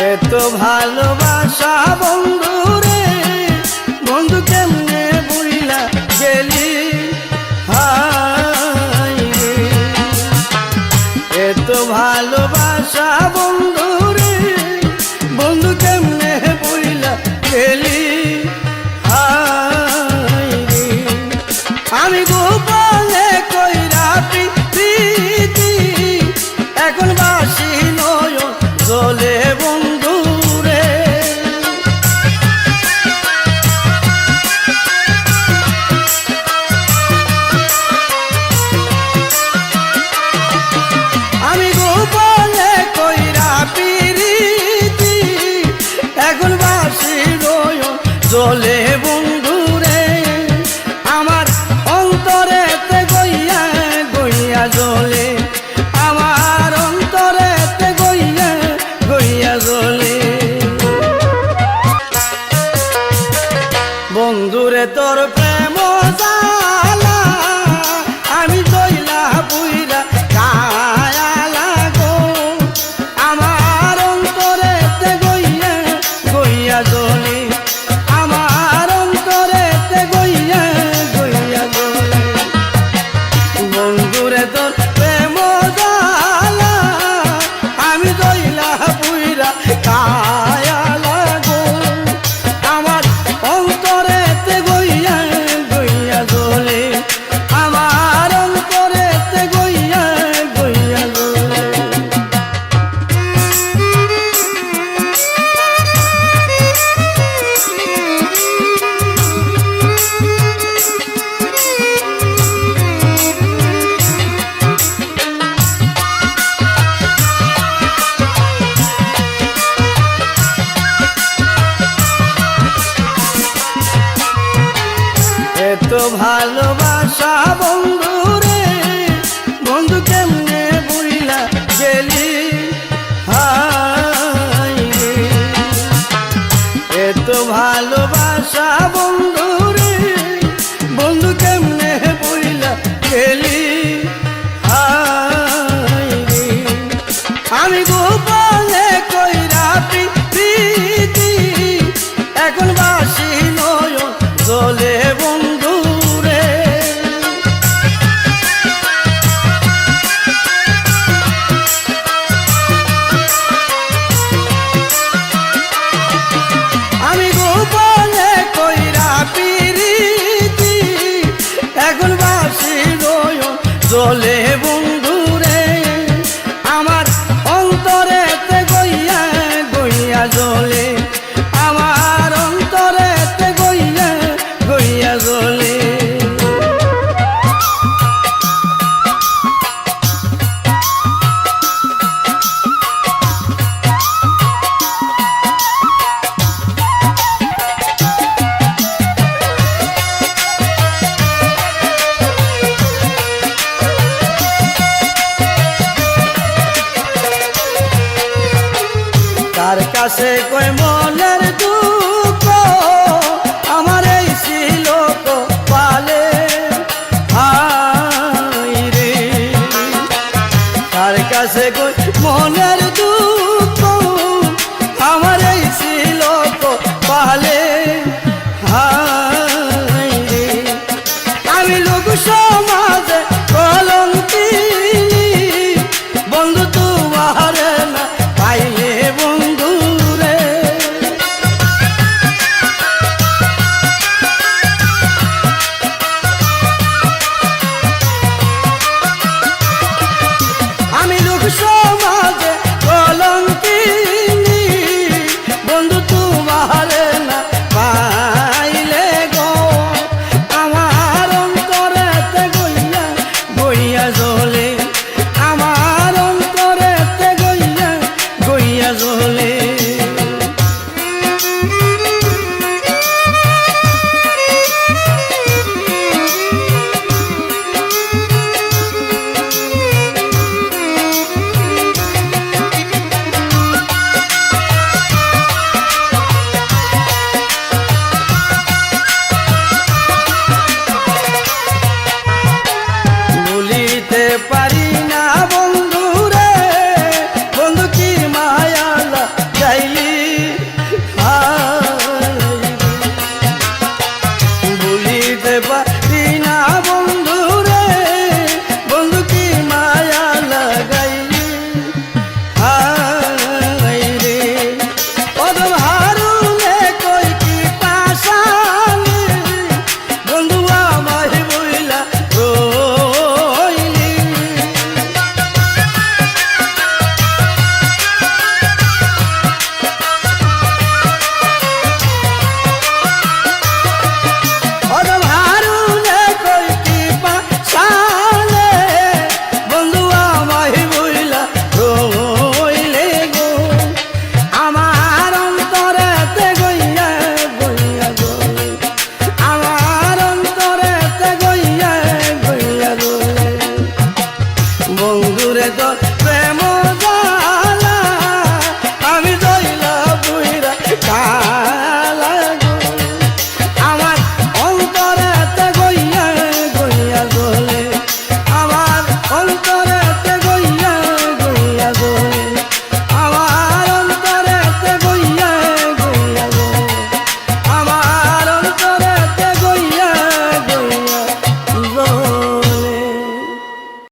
এত ভালোবাসা বন্ধু রে, বন্ধু কেমনে বুইলা গেলি, হায় রে। এত ভালোবাসা বন্ধু রে, বন্ধু কেমনে বুইলা গেলি, হায় রে। আমি গোপনে কইরা প্রীতি, এখন বাসি নয়ন জলে বন্ধু রে। আমি গোপনে কইরা প্রীতি, এখন বাসি নয়ন জলে বন্ধু রে। আমার অন্তরেতে গইয়া গইয়া জলে, আমার অন্তরেতে গইয়া গইয়া জলে। বন্ধুরে তোর প্রেম জালা, আমি জইলা বুইরা কায়া লাগো। আমার অন্তরেতে গইয়া গইয়া জলে, আমার অন্তরেতে গইয়া গইয়া জলে। বন্ধুরে তোর প্রেম জালা, আমি জইলা বুইরা কায়া লাগো। আমার অন্তরেতে গইয়া গইয়া জলে, আমার অন্তরেতে গইয়া গইয়া জলে। এত ভালোবাসা বন্ধু রে, বন্ধু কেমনে বুইলা গেলি, হায় রে। এত ভালোবাসা বন্ধু রে, বন্ধু কেমনে বুইলা গেলি, হায় রে। আমি গোপনে কইরা প্রীতি, এখন বাসি নয়ন জলে বন্ধু রে। আমি গোপনে কইরা প্রীতি, এখন বাসি নয়ন জলে বন্ধু রে। আমার অন্তরেতে গইয়া গইয়া জলে, আমার অন্তরেতে গইয়া গইয়া জলে। কার কাছে কই মনের দুঃখ,